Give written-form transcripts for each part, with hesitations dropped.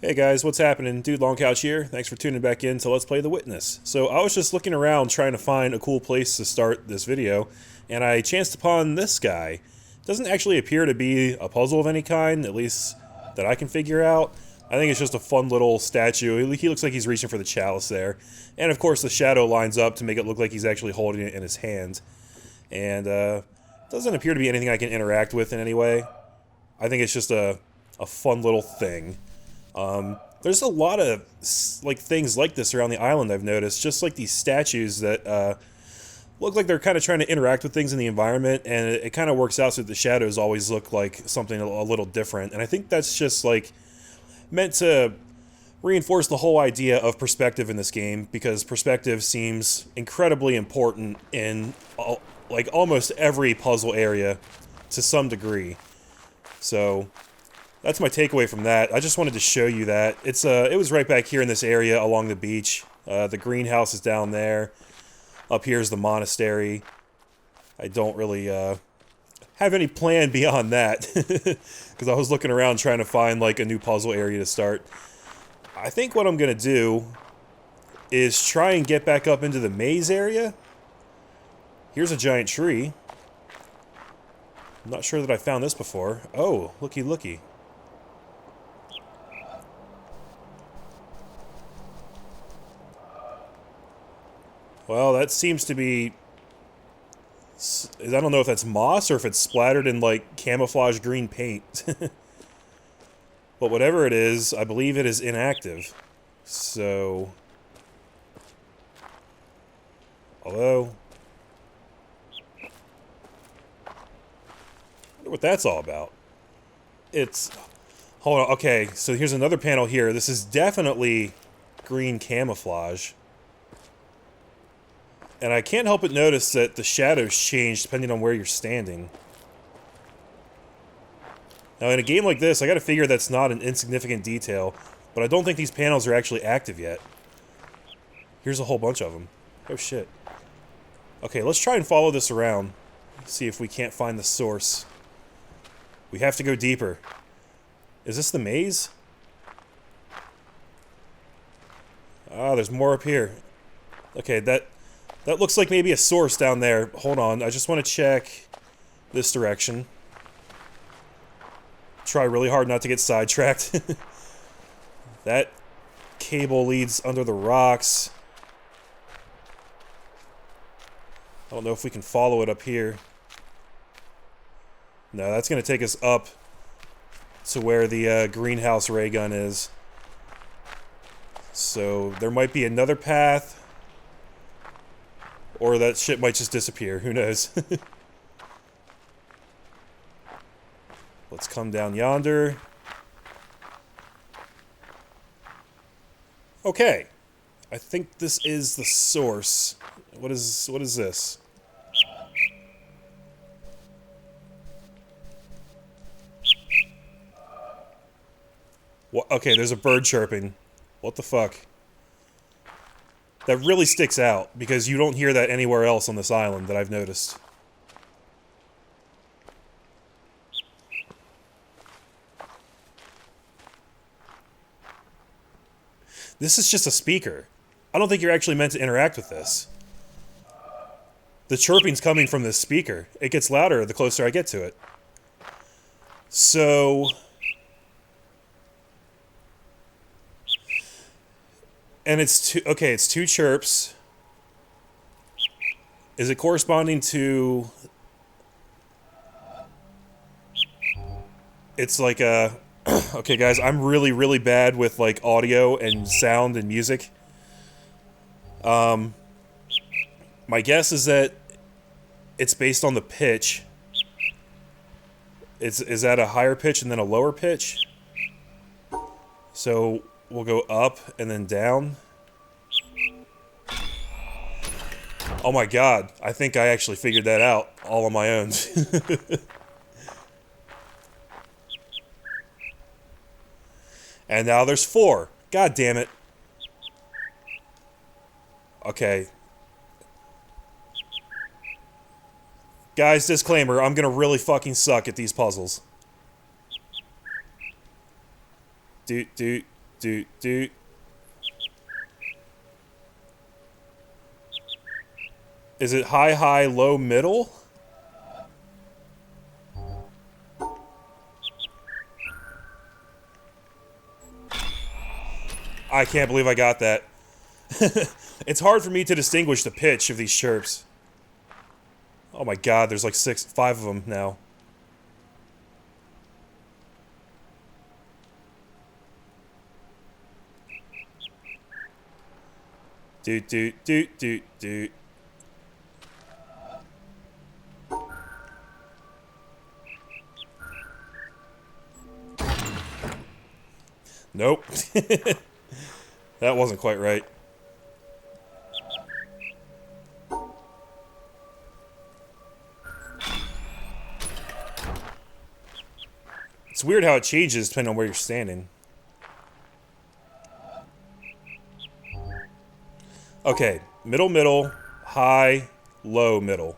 Hey guys, what's happening? Dude Long Couch here. Thanks for tuning back in to Let's Play The Witness. So I was just looking around trying to find a cool place to start this video, and I chanced upon this guy. Doesn't actually appear to be a puzzle of any kind, at least that I can figure out. I think it's just a fun little statue. He looks like he's reaching for the chalice there. And of course the shadow lines up to make it look like he's actually holding it in his hand. And doesn't appear to be anything I can interact with in any way. I think it's just a fun little thing. There's a lot of things like this around the island I've noticed, just like these statues that look like they're kind of trying to interact with things in the environment, and it kind of works out so that the shadows always look like something a little different. And I think that's just like meant to reinforce the whole idea of perspective in this game, because perspective seems incredibly important in like almost every puzzle area to some degree. So that's my takeaway from that. I just wanted to show you that. It was right back here in this area along the beach. The greenhouse is down there. Up here is the monastery. I don't really have any plan beyond that, because I was looking around trying to find like a new puzzle area to start. I think what I'm gonna do is try and get back up into the maze area. Here's a giant tree. I'm not sure that I found this before. Oh, looky looky. Well, that seems to be... I don't know if that's moss or if it's splattered in, like, camouflage green paint. But whatever it is, I believe it is inactive. So... Although... I wonder what that's all about. It's... Hold on, okay, so here's another panel here. This is definitely green camouflage. And I can't help but notice that the shadows change depending on where you're standing. Now, in a game like this, I gotta figure that's not an insignificant detail, but I don't think these panels are actually active yet. Here's a whole bunch of them. Oh, shit. Okay, let's try and follow this around. See if we can't find the source. We have to go deeper. Is this the maze? Ah, there's more up here. Okay, that looks like maybe a source down there. Hold on, I just want to check this direction. Try really hard not to get sidetracked. That cable leads under the rocks. I don't know if we can follow it up here. No, that's going to take us up to where the greenhouse ray gun is. So there might be another path. Or that shit might just disappear. Who knows? Let's come down yonder. Okay. I think this is the source. What is this? What? Okay, there's a bird chirping. What the fuck? That really sticks out, because you don't hear that anywhere else on this island that I've noticed. This is just a speaker. I don't think you're actually meant to interact with this. The chirping's coming from this speaker. It gets louder the closer I get to it. So... And it's two... Okay, it's two chirps. Is it corresponding to... It's like a... Okay, guys, I'm really, really bad with, like, audio and sound and music. My guess is that it's based on the pitch. Is that a higher pitch and then a lower pitch? So... We'll go up and then down. Oh my god, I think I actually figured that out all on my own. And now there's 4. God damn it. Okay. Guys, disclaimer, I'm gonna really fucking suck at these puzzles. doot, doot. Is it high, high, low, middle? I can't believe I got that. It's hard for me to distinguish the pitch of these chirps. Oh my god, there's like 5 of them now. Doot, doot, doot, doot, doot. Nope. That wasn't quite right. It's weird how it changes depending on where you're standing. Okay, middle, middle, high, low, middle.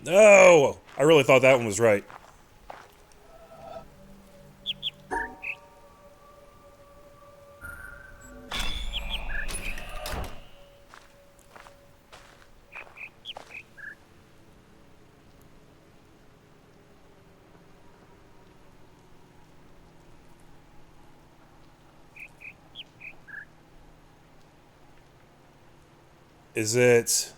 No! I really thought that one was right. Is it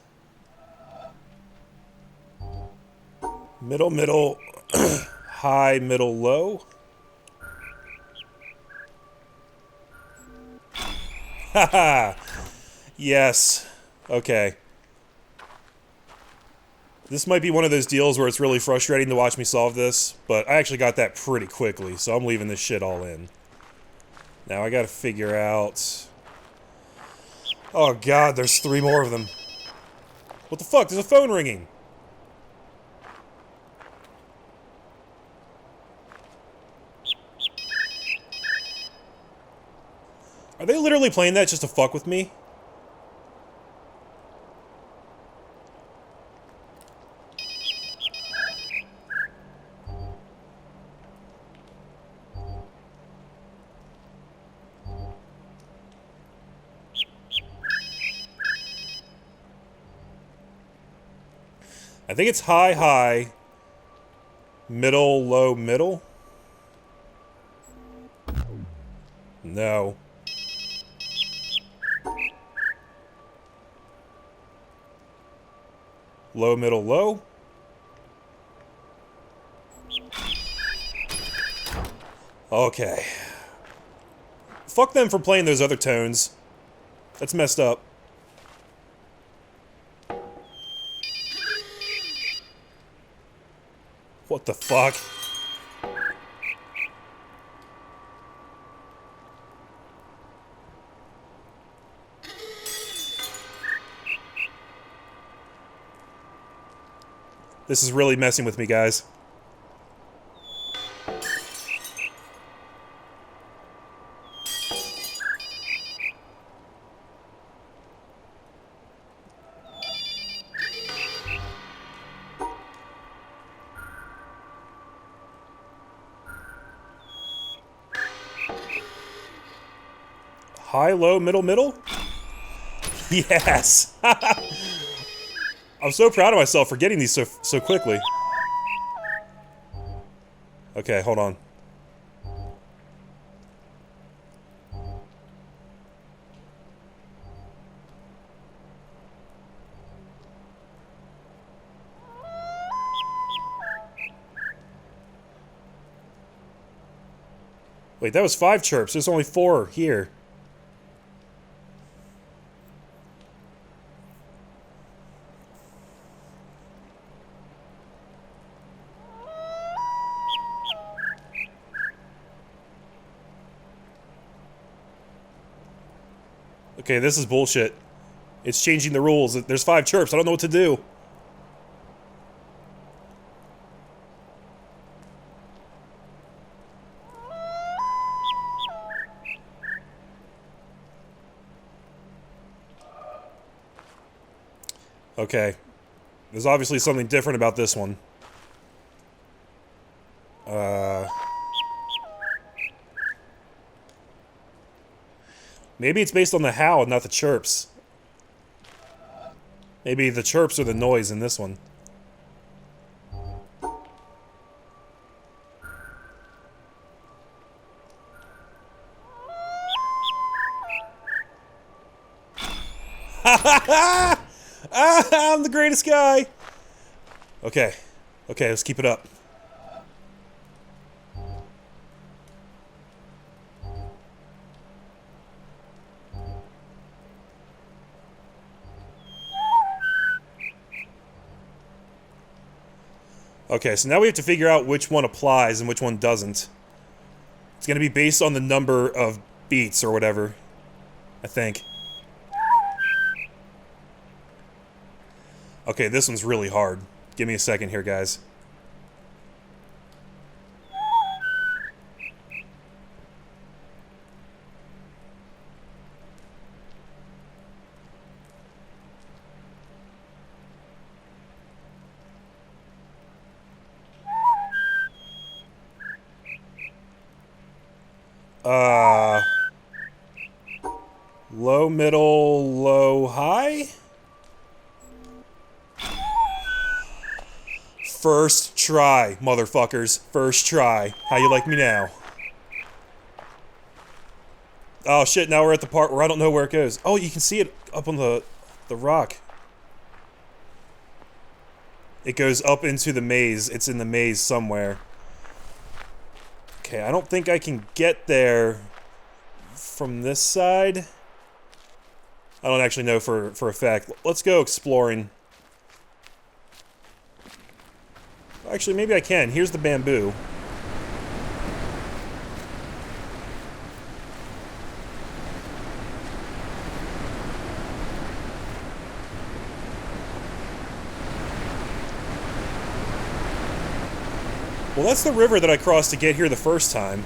middle, middle, high, middle, low? Haha! Yes. Okay. This might be one of those deals where it's really frustrating to watch me solve this, but I actually got that pretty quickly, so I'm leaving this shit all in. Now I gotta figure out... Oh god, there's 3 more of them. What the fuck? There's a phone ringing! Are they literally playing that just to fuck with me? I think it's high, high, middle, low, middle. No. Low, middle, low. Okay. Fuck them for playing those other tones. That's messed up. What the fuck? This is really messing with me, guys. High, low, middle, middle? Yes! I'm so proud of myself for getting these so quickly. Okay, hold on. Wait, that was 5 chirps. There's only 4 here. Okay, this is bullshit. It's changing the rules. There's 5 chirps. I don't know what to do. Okay. There's obviously something different about this one. Maybe it's based on the howl and not the chirps. Maybe the chirps are the noise in this one. I'm the greatest guy! Okay. Okay, let's keep it up. Okay, so now we have to figure out which one applies and which one doesn't. It's gonna be based on the number of beats or whatever, I think. Okay, this one's really hard. Give me a second here, guys. Low, middle, low, high? First try, motherfuckers. First try. How you like me now? Oh shit, now we're at the part where I don't know where it goes. Oh, you can see it up on the rock. It goes up into the maze. It's in the maze somewhere. Okay, I don't think I can get there from this side. I don't actually know for a fact. Let's go exploring. Actually, maybe I can. Here's the bamboo. Well, that's the river that I crossed to get here the first time.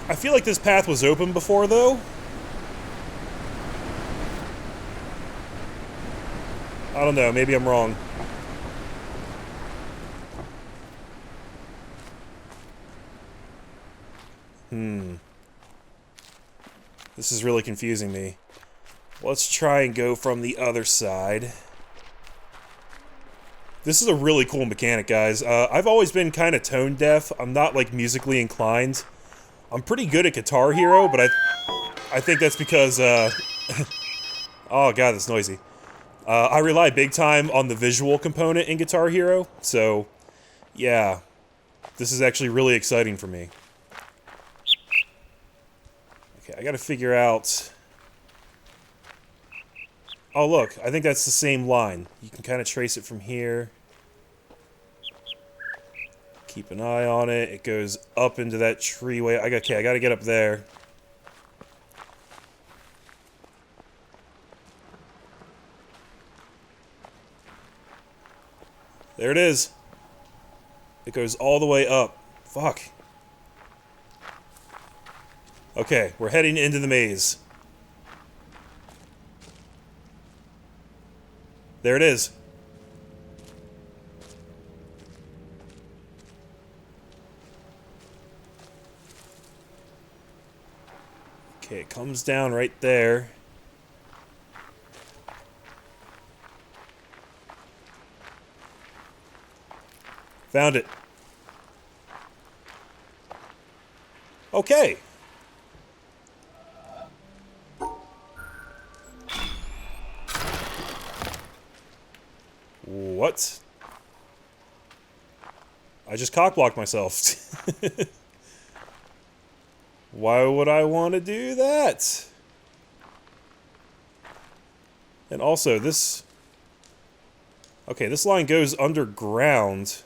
I feel like this path was open before, though. I don't know, maybe I'm wrong. This is really confusing me. Let's try and go from the other side. This is a really cool mechanic, guys. I've always been kind of tone deaf. I'm not, like, musically inclined. I'm pretty good at Guitar Hero, but I think that's because, oh god, that's noisy. I rely big time on the visual component in Guitar Hero, so, yeah. This is actually really exciting for me. Okay, I gotta figure out... Oh, look, I think that's the same line. You can kind of trace it from here. Keep an eye on it. It goes up into that treeway. Okay, I gotta get up there. There it is. It goes all the way up. Fuck. Okay, we're heading into the maze. There it is. Okay, it comes down right there. Found it. Okay. What? I just cockblocked myself. Why would I want to do that? And also, this... Okay, this line goes underground.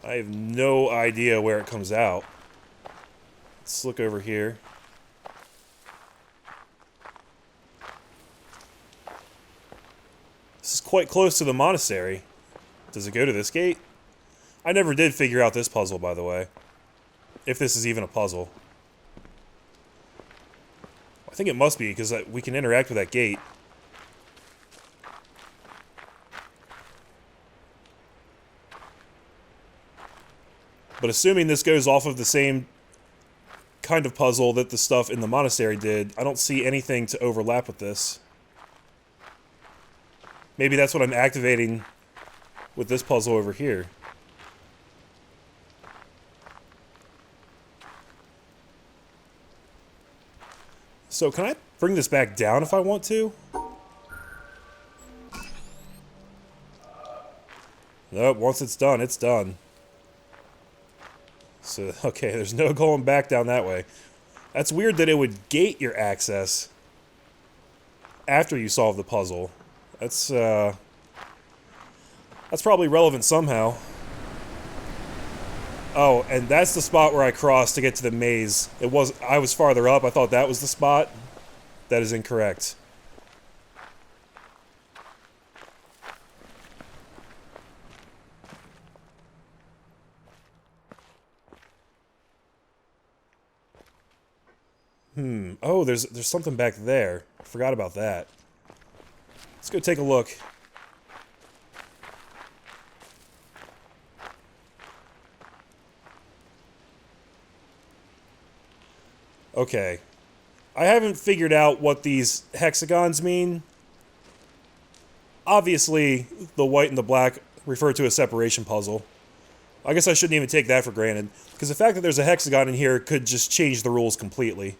I have no idea where it comes out. Let's look over here. This is quite close to the monastery. Does it go to this gate? I never did figure out this puzzle, by the way. If this is even a puzzle. I think it must be, because we can interact with that gate. But assuming this goes off of the same kind of puzzle that the stuff in the monastery did, I don't see anything to overlap with this. Maybe that's what I'm activating with this puzzle over here. So can I bring this back down if I want to? Nope, once it's done, it's done. So, okay, there's no going back down that way. That's weird that it would gate your access after you solve the puzzle. That's probably relevant somehow. Oh, and that's the spot where I crossed to get to the maze. I was farther up. I thought that was the spot. That is incorrect. Oh, there's something back there. I forgot about that. Let's go take a look. Okay. I haven't figured out what these hexagons mean. Obviously, the white and the black refer to a separation puzzle. I guess I shouldn't even take that for granted, because the fact that there's a hexagon in here could just change the rules completely.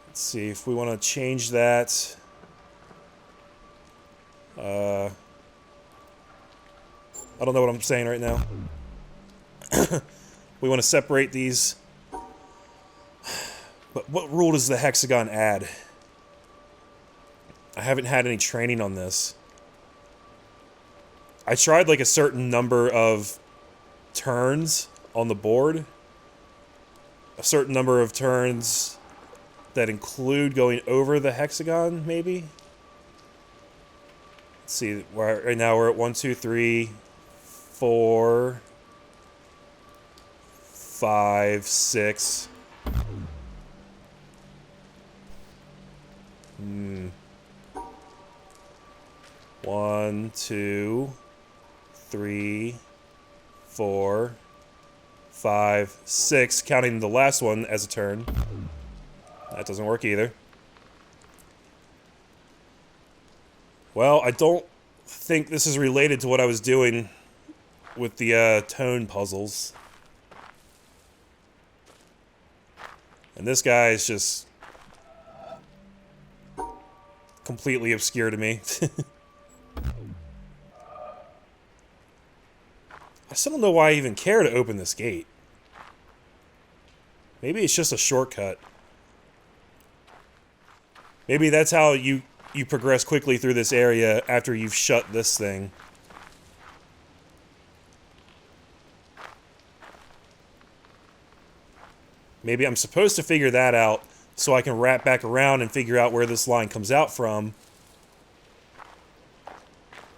Let's see if we want to change that. I don't know what I'm saying right now. We want to separate these. But what rule does the hexagon add? I haven't had any training on this. I tried like a certain number of turns on the board. A certain number of turns that include going over the hexagon, maybe? Let's see, right now we're at 1, 2, 3, 4, 5, 6. 1, 2, 3, 4, 5, 6, counting the last one as a turn. That doesn't work either. Well, I don't think this is related to what I was doing with the tone puzzles. And this guy is just completely obscure to me. I still don't know why I even care to open this gate. Maybe it's just a shortcut. Maybe that's how you progress quickly through this area after you've shut this thing. Maybe I'm supposed to figure that out so I can wrap back around and figure out where this line comes out from.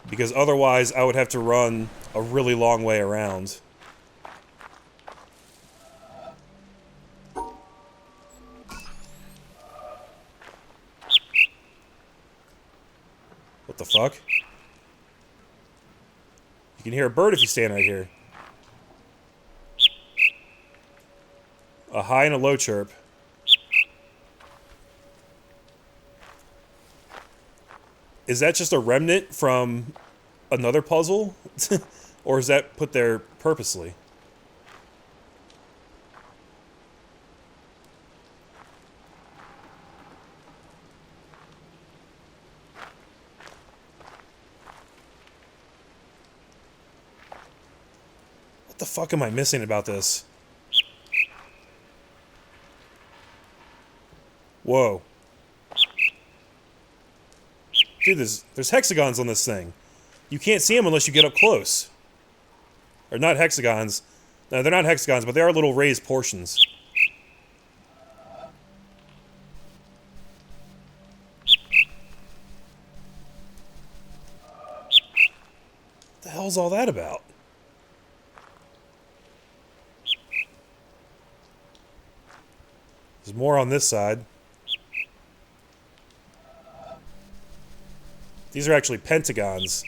Because otherwise I would have to run a really long way around. What the fuck? You can hear a bird if you stand right here. A high and a low chirp. Is that just a remnant from another puzzle? Or is that put there purposely? What the fuck am I missing about this? Whoa. Dude, there's hexagons on this thing. You can't see them unless you get up close. Or not hexagons. No, they're not hexagons, but they are little raised portions. What the hell's all that about? There's more on this side. These are actually pentagons.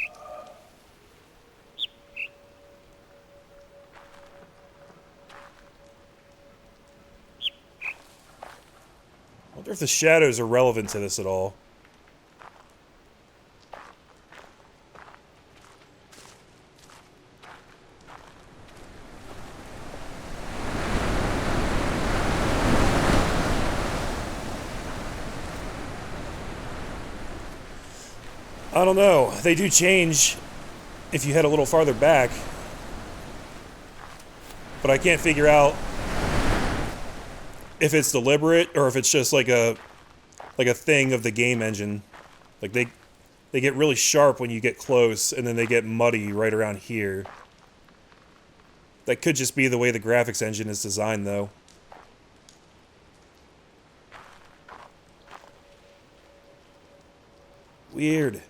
I wonder if the shadows are relevant to this at all. I don't know. They do change if you head a little farther back. But I can't figure out if it's deliberate or if it's just like a thing of the game engine. Like they get really sharp when you get close and then they get muddy right around here. That could just be the way the graphics engine is designed though. Weird.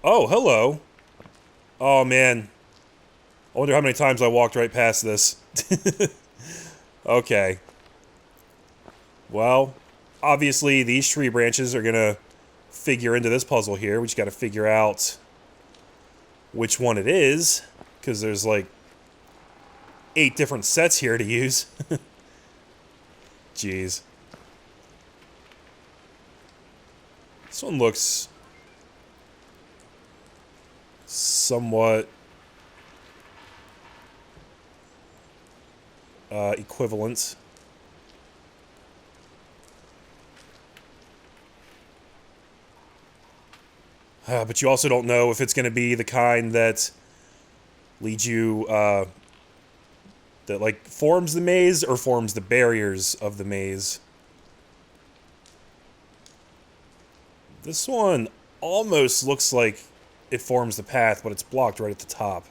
Oh, hello. Oh, man. I wonder how many times I walked right past this. Okay. Well, obviously these tree branches are gonna figure into this puzzle here. We just gotta figure out which one it is, because there's like 8 different sets here to use. Jeez. This one looks somewhat equivalent. But you also don't know if it's going to be the kind that leads you, that like forms the maze or forms the barriers of the maze. This one almost looks like it forms the path, but it's blocked right at the top.